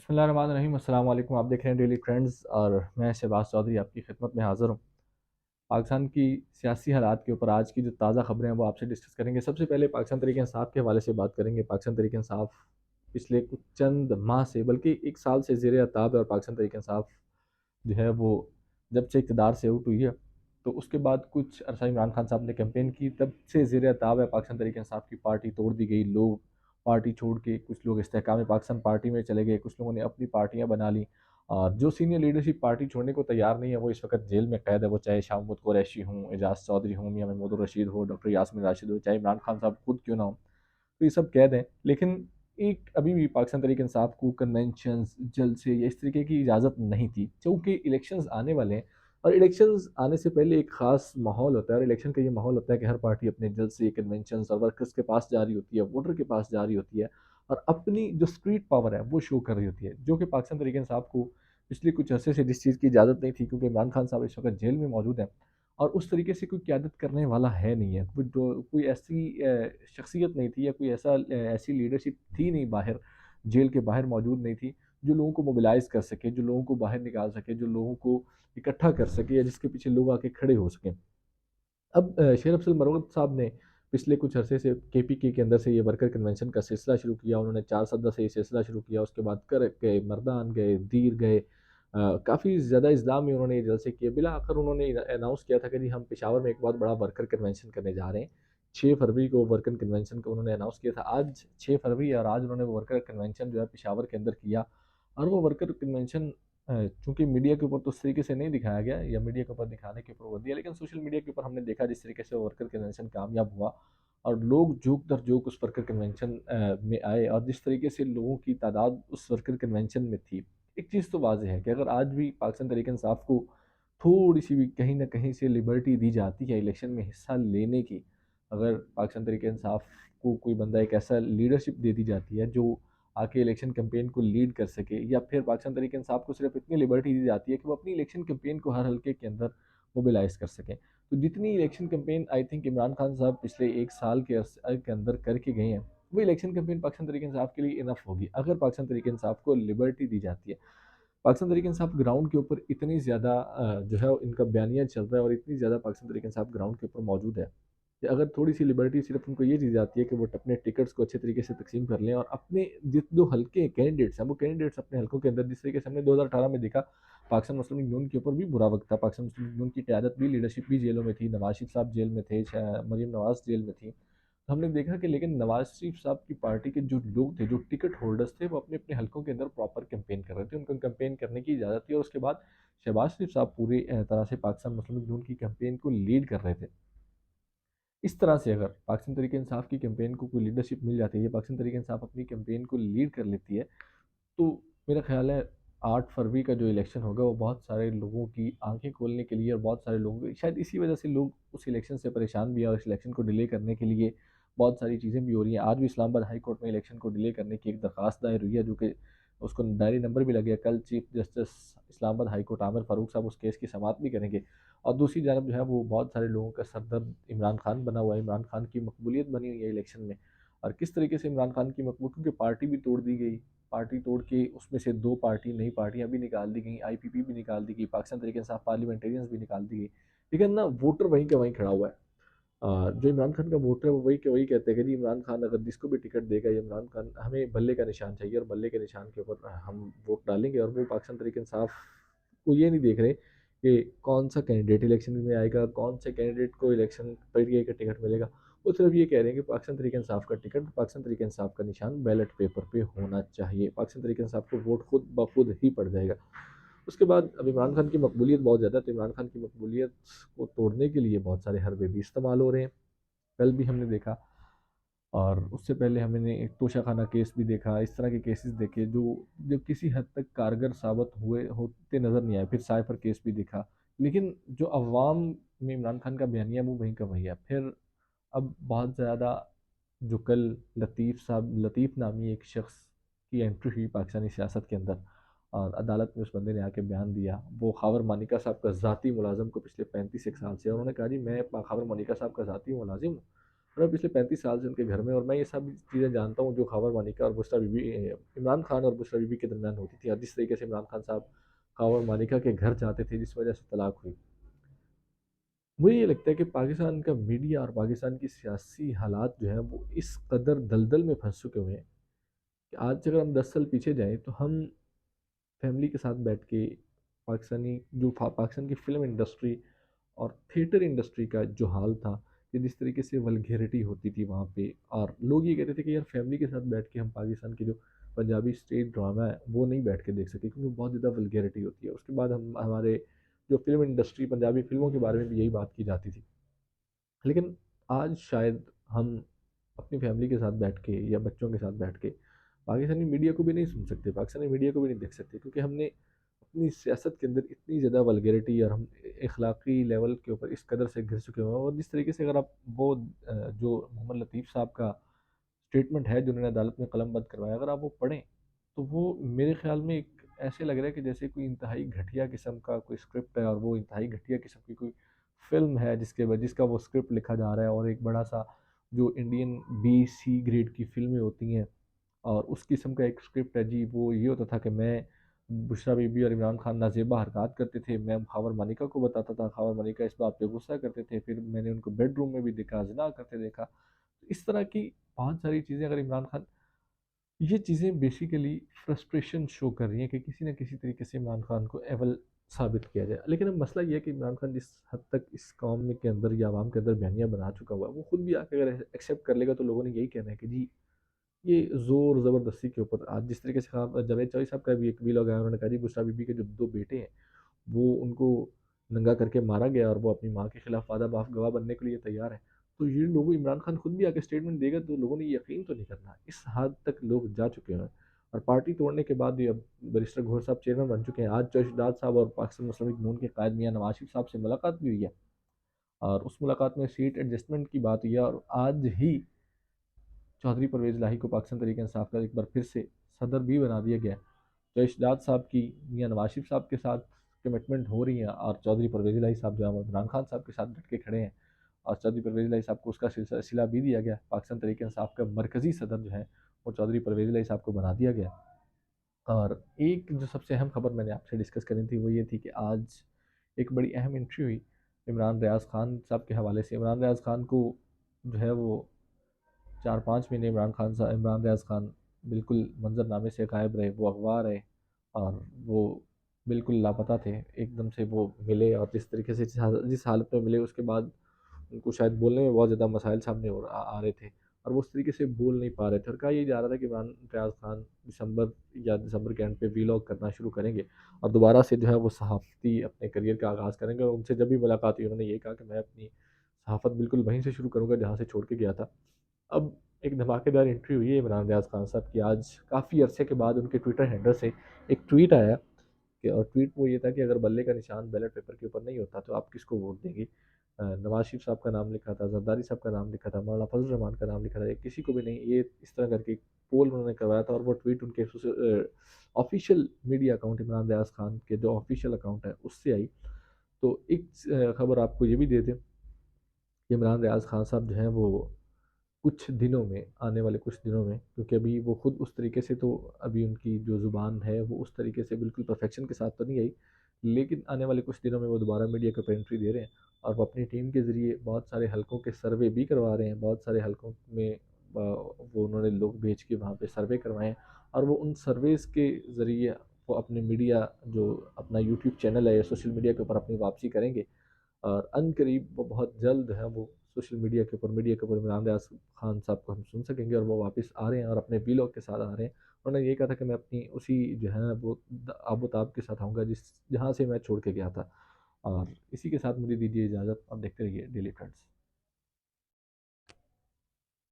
बिस्मिल्लाहिर्रहमानिर्रहीम। अस्सलाम वालेकुम। आप देख रहे हैं डेली ट्रेंड्स और मैं शहबाज चौधरी आपकी खिदमत में हाज़िर हूँ। पाकिस्तान की सियासी हालात के ऊपर आज की जो ताज़ा खबरें हैं वो आपसे डिस्कस करेंगे। सबसे पहले पाकिस्तान तहरीक-ए-इंसाफ के हवाले से बात करेंगे। पाकिस्तान तहरीक-ए-इंसाफ पिछले कुछ चंद माह से बल्कि 1 साल से ज़ेर-ए-ताब है और पाकिस्तान तहरीक-ए-इंसाफ जो है वो जब से इक़्तिदार से आउट हुई है, तो उसके बाद कुछ अरसा इमरान खान साहब ने कैंपेन की, तब से ज़ेर-ए-ताब है। पाकिस्तान तहरीक-ए-इंसाफ की पार्टी तोड़ दी गई, लोग पार्टी छोड़ के कुछ लोग इस्तेहकाम पाकिस्तान पार्टी में चले गए, कुछ लोगों ने अपनी पार्टियाँ बना ली। और जो सीनियर लीडरशिप पार्टी छोड़ने को तैयार नहीं है, वो इस वक़्त जेल में कैद है। वो चाहे शाह महमूद कुरैशी हों, एजाज़ चौधरी हों, मियां महमूद रशीद हो, डॉक्टर यास्मीन राशिद हो, चाहे इमरान खान साहब खुद क्यों ना हों, तो ये सब कैद हैं। लेकिन एक अभी भी पाकिस्तान तहरीक-ए-इंसाफ को कन्वेंशंस, जलसे या इस तरीके की इजाज़त नहीं थी, चूँकि इलेक्शंस आने वाले हैं और इलेक्शंस आने से पहले एक ख़ास माहौल होता है और इलेक्शन का ये माहौल होता है कि हर पार्टी अपने जलसे, कन्वेंशंस और वर्कर्स के पास जा रही होती है, वोटर के पास जा रही होती है और अपनी जो स्ट्रीट पावर है, वो शो कर रही होती है, जो कि पाकिस्तान तहरीक-ए-इंसाफ को पिछले कुछ अरसे से जिस चीज़ की इजाज़त नहीं थी, क्योंकि इमरान खान साहब इस वक़्त जेल में मौजूद हैं और उस तरीके से कोई क़यादत करने वाला है नहीं है। कोई ऐसी शख्सियत नहीं थी या कोई ऐसी लीडरशिप थी नहीं बाहर, जेल के बाहर मौजूद नहीं थी, जो लोगों को मोबिलाइज़ कर सके, जो लोगों को बाहर निकाल सके, जो लोगों को इकट्ठा कर सके या जिसके पीछे लोग आके खड़े हो सकें। अब शेर अफजल मरवत साहब ने पिछले कुछ अरसे से केपीके के अंदर से ये वर्कर कन्वेंशन का सिलसिला शुरू किया। उन्होंने 4 सदस्य से ये सिलसिला शुरू किया, उसके बाद करक गए, मर्दान गए, दीर गए। काफ़ी ज़्यादा इज़्लाम में उन्होंने ये जलसे किए। बिला आखिर उन्होंने अनाउंस किया था कि जी हम पेशावर में एक बहुत बड़ा वर्कर कन्वेंशन करने जा रहे हैं। 6 फरवरी को वर्कर कन्वेंशन को उन्होंने अनाउंस किया था। आज 6 फरवरी है और आज उन्होंने वो वर्कर कन्वेंशन जो है पेशावर के अंदर किया और वो वर्कर कन्वेंशन चूँकि मीडिया के ऊपर तो उस तरीके से नहीं दिखाया गया या मीडिया के ऊपर दिखाने के ऊपर वो दिया, लेकिन सोशल मीडिया के ऊपर हमने देखा जिस तरीके से वो वर्कर कन्वेंशन कामयाब हुआ और लोग जोक दर जोक उस वर्कर कन्वेंशन में आए और जिस तरीके से लोगों की तादाद उस वर्कर कन्वेंशन में थी। एक चीज़ तो वाज़ेह है कि अगर आज भी पाकिस्तान तहरीक-ए-इंसाफ को थोड़ी-सी भी कहीं न कहीं से लिबर्टी दी जाती है इलेक्शन में हिस्सा लेने की, अगर पाकिस्तान तहरीक-ए-इंसाफ को कोई बंदा एक ऐसा लीडरशिप दे दी जाती है जो आके इलेक्शन कैंपेन को लीड कर सके या फिर पाकिस्तान तहरीक इंसाफ को सिर्फ इतनी लिबर्टी दी जाती है कि वो अपनी इलेक्शन कैंपेन को हर हल्के के अंदर मोबिलाइज कर सकें। तो जितनी election campaign I think Imran Khan साहब पिछले 1 साल के अरसे के अंदर करके गए हैं, वो इलेक्शन कैंपेन पाकिस्तान तहरीक इंसाफ के लिए इनफ होगी अगर पाकिस्तान तहरीक इंसाफ को लिबर्टी दी जाती है। पाकिस्तान तहरीक इंसाफ ग्राउंड के ऊपर इतनी ज़्यादा जो है इनका बयानिया चल रहा है और इतनी ज़्यादा पाकिस्तान तहरीक इंसाफ ग्राउंड के ऊपर मौजूद है कि अगर थोड़ी-सी लिबर्टी सिर्फ़ उनको ये दी जाती है कि वो अपने टिकट्स को अच्छे तरीके से तक़सीम कर लें और अपने जो हल्के कैंडिडेट्स हैं, वो कैंडिडेट्स अपने हलकों के अंदर जिस तरीके से हमने 2018 में देखा, पाकिस्तान मुस्लिम लीग नून के ऊपर भी बुरा वक़्त था। पाकिस्तान मुस्लिम लीग नून की क़यादत भी, लीडरशिप भी जेलों में थी, नवाज़ शरीफ साहब जेल में थे, मरीम नवाज़ जेल में थी। तो हमने देखा कि लेकिन नवाज़ शरीफ साहब की पार्टी के जो लोग थे, जो टिकट होल्डर्स थे, वो अपने-अपने हलकों के अंदर प्रॉपर कैंपेन कर रहे थे। उनको कैंपेन करने की इजाज़त थी और उसके बाद शहबाज शरीफ साहब पूरी तरह से पाकिस्तान मुस्लिम लीग नून की कैंपेन को लीड कर रहे थे। इस तरह से अगर पाकिस्तान तहरीक इंसाफ की कैंपेन को कोई लीडरशिप मिल जाती है या पाकिस्तान तहरीक इंसाफ अपनी कैंपेन को लीड कर लेती है, तो मेरा ख़्याल है 8 फरवरी का जो इलेक्शन होगा वो बहुत सारे लोगों की आँखें खोलने के लिए और बहुत सारे लोग शायद इसी वजह से लोग उस इलेक्शन से परेशान भी हैं और इस इलेक्शन को डिले करने के लिए बहुत सारी चीज़ें भी हो रही हैं। आज भी इस्लामाबाद हाई कोर्ट में इलेक्शन को डिले करने की एक दरख्वास्त दायर हुई है, जो कि उसको डायरी नंबर भी लग गया। कल chief justice Islamabad high court Aamir Farooq साहब उस केस की समाअत भी करेंगे और दूसरी जानब जो है वो बहुत सारे लोगों का सरदर्द इमरान खान बना हुआ है। इमरान खान की मकबूलियत बनी हुई है इलेक्शन में और किस तरीके से इमरान खान की मकबूल, क्योंकि पार्टी भी तोड़ दी गई, पार्टी तोड़ के उसमें से 2 पार्टी नई पार्टियाँ भी निकाल दी गई, आईपीपी भी निकाल दी गई, पाकिस्तान तहरीक इंसाफ पार्लियामेंटेरियंस भी निकाल दी गई। लेकिन ना वोटर वहीं का वहीं खड़ा हुआ है। जो इमरान खान का वोटर है वो वही के वही कहते हैं कि जी इमरान खान अगर जिसको भी टिकट देगा, ये इमरान खान हमें बल्ले का निशान चाहिए और बल्ले के निशान के ऊपर हम वोट डालेंगे। और वो पाकिस्तान तहरीक इंसाफ वो ये नहीं देख रहे कि कौन सा कैंडिडेट इलेक्शन में आएगा, कौन से कैंडिडेट को इलेक्शन पीटीआई का टिकट मिलेगा। वो सिर्फ ये कह रहे हैं कि पाकिस्तान तहरीक इंसाफ का टिकट, पाकिस्तान तहरीक इंसाफ का निशान बैलेट पेपर पे होना चाहिए। पाकिस्तान तहरीक इंसाफ को वोट खुद ब खुद ही पड़ जाएगा। उसके बाद अब इमरान खान की मकबूलियत बहुत ज़्यादा है, तो इमरान खान की मकबूलियत को तोड़ने के लिए बहुत सारे हरबे भी इस्तेमाल हो रहे हैं। कल भी हमने देखा और उससे पहले हमने एक तोशाखाना केस भी देखा। इस तरह के केसेस देखे जो जो किसी हद तक कारगर साबित हुए होते नज़र नहीं आए। फिर साइफर केस भी देखा, लेकिन जो अवाम में इमरान खान का बयानिया वो वहीं का वही है। फिर अब बहुत ज़्यादा जो कल लतीफ़ नामी एक शख्स की एंट्री हुई पाकिस्तानी सियासत के अंदर और अदालत में उस बंदे ने आके बयान दिया। वो ख़ावर मानिका साहब का ज़ाती मुलाज़िम को पिछले 35 एक साल से, उन्होंने कहा जी मैं ख़ावर मानिका साहब का ज़ाती मुलाज़िम हूँ और मैं पिछले 35 साल से उनके घर में, और मैं ये सब चीज़ें जानता हूँ जो ख़ावर मानिका और बुशरा बीबी, इमरान खान और बुशरा बीबी के दरमियान होती थी, और जिस तरीके से इमरान खान साहब ख़ावर मानिका के घर जाते थे जिस वजह से तलाक हुई। मुझे ये लगता है कि पाकिस्तान का मीडिया और पाकिस्तान की सियासी हालात जो हैं वो इस कदर दलदल में फंस चुके हुए हैं कि आज अगर हम 10 साल पीछे जाएं तो हम फैमिली के साथ बैठ के पाकिस्तान की फ़िल्म इंडस्ट्री और थिएटर इंडस्ट्री का जो हाल था, कि जिस तरीके से वल्गैरिटी होती थी वहाँ पे, और लोग ये कहते थे कि यार फैमिली के साथ बैठ के हम पाकिस्तान की जो पंजाबी स्टेट ड्रामा है वो नहीं बैठ के देख सकते क्योंकि बहुत ज़्यादा वल्गैरिटी होती है। उसके बाद हम हमारे जो फ़िल्म इंडस्ट्री पंजाबी फ़िल्मों के बारे में भी यही बात की जाती थी। लेकिन आज शायद हम अपनी फैमिली के साथ बैठ के या बच्चों के साथ बैठ के पाकिस्तानी मीडिया को भी नहीं सुन सकते, पाकिस्तानी मीडिया को भी नहीं देख सकते, क्योंकि हमने अपनी सियासत के अंदर इतनी ज़्यादा वल्गैरिटी और हम अखलाकी लेवल के ऊपर इस कदर से घिर चुके हुए हैं। और जिस तरीके से अगर आप वो जो मोहम्मद लतीफ़ साहब का स्टेटमेंट है जो उन्होंने अदालत में कलमबंद करवाया, अगर आप वो पढ़ें तो वो मेरे ख्याल में एक ऐसे लग रहा है कि जैसे कोई इंतहाई घटिया किस्म का कोई स्क्रिप्ट है, और वो इंतहाई घटिया किस्म की कोई फिल्म है जिसका वो स्क्रिप्ट लिखा जा रहा है, और एक बड़ा सा जो इंडियन बी सी ग्रेड की फिल्में होती हैं और उस किस्म का एक स्क्रिप्ट है जी। वो ये होता था कि मैं बुशरा बीबी और इमरान खान नाजेबा हरकत करते थे, मैं ख़ावर मानिका को बताता था, ख़ावर मानिका इस बात पे गुस्सा करते थे, फिर मैंने उनको बेडरूम में भी देखा, ज़िना करते देखा। इस तरह की बहुत सारी चीज़ें, अगर इमरान खान, ये चीज़ें बेसिकली फ्रस्ट्रेशन शो कर रही हैं कि किसी न किसी तरीके से इमरान खान को एवल साबित किया जाए। लेकिन अब मसला ये है कि इमरान खान जिस हद तक इस कौम में के अंदर या आवाम के अंदर बयानियाँ बना चुका हुआ है, वो खुद भी आके अगर एक्सेप्ट कर लेगा तो लोगों ने यही कहना है कि जी ये ज़ोर ज़बरदस्ती के ऊपर, आज जिस तरीके से जावेद चौधरी साहब का भी एक वीलॉग आया, उन्होंने कहा जी बुशरा बीबी के जो 2 बेटे हैं वो उनको नंगा करके मारा गया और वो अपनी माँ के खिलाफ वादा माफ गवाह बनने के लिए तैयार है। तो ये लोगों, इमरान खान खुद भी आके स्टेटमेंट देगा तो लोगों ने यकीन तो नहीं करना, इस हद तक लोग जा चुके हैं। और पार्टी तोड़ने के बाद भी अब बैरिस्टर घोर साहब चेयरमैन बन चुके हैं। आज जशदाद साहब और पाकिस्तान मुस्लिम लीग नून के कायद मियाँ नवाज शरीफ साहब से मुलाकात भी हुई है, और उस मुलाकात में सीट एडजस्टमेंट की बात हुई है, और आज ही चौधरी परवेज़ इलाही को पाकिस्तान तहरीक इंसाफ का एक बार फिर से सदर भी बना दिया गया है। तो इशदाद साहब की मियाँ नवाज शरीफ साहब के साथ कमिटमेंट हो रही है, और चौधरी परवेज़ इलाही साहब जो है वो इमरान खान साहब के साथ डट के खड़े हैं, और चौधरी परवेज़ इलाही साहब को उसका सिला भी दिया गया। पाकिस्तान तहरीक इंसाफ का मरकज़ी सदर जो है वो चौधरी परवेज़ इलाही साहब को बना दिया गया। और एक जो सबसे अहम खबर मैंने आपसे डिस्कस करनी थी वो ये थी कि आज एक बड़ी अहम एंट्री हुई इमरान रियाज़ खान साहब के हवाले से। इमरान रियाज़ खान को जो है वो 4-5 महीने इमरान रियाज़ खान बिल्कुल मंजरनामे से गायब रहे, वो अगवा रहे, और वो बिल्कुल लापता थे। एकदम से वो मिले, और जिस तरीके से जिस हालत में मिले उसके बाद उनको शायद बोलने में बहुत ज़्यादा मसाइल सामने आ रहे थे, और वो उस तरीके से बोल नहीं पा रहे थे, और कहा ये जा रहा था कि इमरान रियाज़ खान दिसंबर के एंड पे वीलॉग करना शुरू करेंगे और दोबारा से जो है वो सहाफ़ती अपने करियर का आगाज़ करेंगे। और उनसे जब भी मुलाकात हुई उन्होंने ये कहा कि मैं अपनी सहाफ़त बिल्कुल वहीं से शुरू करूँगा जहाँ से छोड़ के गया था। अब एक धमाकेदार एंट्री हुई है इमरान रियाज़ खान साहब की। आज काफ़ी अरसे के बाद उनके ट्विटर हैंडल से एक ट्वीट आया, कि और ट्वीट वो ये था कि अगर बल्ले का निशान बैलेट पेपर के ऊपर नहीं होता तो आप किसको वोट देंगे। नवाज शरीफ साहब का नाम लिखा था, जरदारी साहब का नाम लिखा था, मौलाना फजल रहमान का नाम लिखा था, ये किसी को भी नहीं, ये इस तरह करके पोल उन्होंने करवाया था, और वो ट्वीट उनके ऑफिशियल मीडिया अकाउंट इमरान रियाज़ खान के जो ऑफिशियल अकाउंट है उससे आई। तो एक खबर आपको ये भी दे दें कि इमरान रियाज़ खान साहब जो हैं वो कुछ दिनों में, आने वाले कुछ दिनों में, क्योंकि अभी वो खुद उस तरीके से, तो अभी उनकी जो ज़ुबान है वो उस तरीके से बिल्कुल परफेक्शन के साथ तो नहीं आई, लेकिन आने वाले कुछ दिनों में वो दोबारा मीडिया को एंट्री दे रहे हैं, और वो अपनी टीम के ज़रिए बहुत सारे हलकों के सर्वे भी करवा रहे हैं। बहुत सारे हलकों में वो उन्होंने लोग भेज के वहाँ पे सर्वे करवाए हैं, और वो उन सर्वेज़ के ज़रिए वो अपने मीडिया जो अपना यूट्यूब चैनल है या सोशल मीडिया के ऊपर अपनी वापसी करेंगे, और अनकरीब वो बहुत जल्द है वो सोशल मीडिया के ऊपर इमरान रियाज खान साहब को हम सुन सकेंगे, और वो वापस आ रहे हैं और अपने वीलॉग के साथ आ रहे हैं। उन्होंने ये कहा था कि मैं अपनी उसी जो है वो आबोताब के साथ आऊँगा जिस जहाँ से मैं छोड़ के गया था। और इसी के साथ मुझे दीजिए इजाज़त, अब देखते रहिए डेली फ्रेंड्स।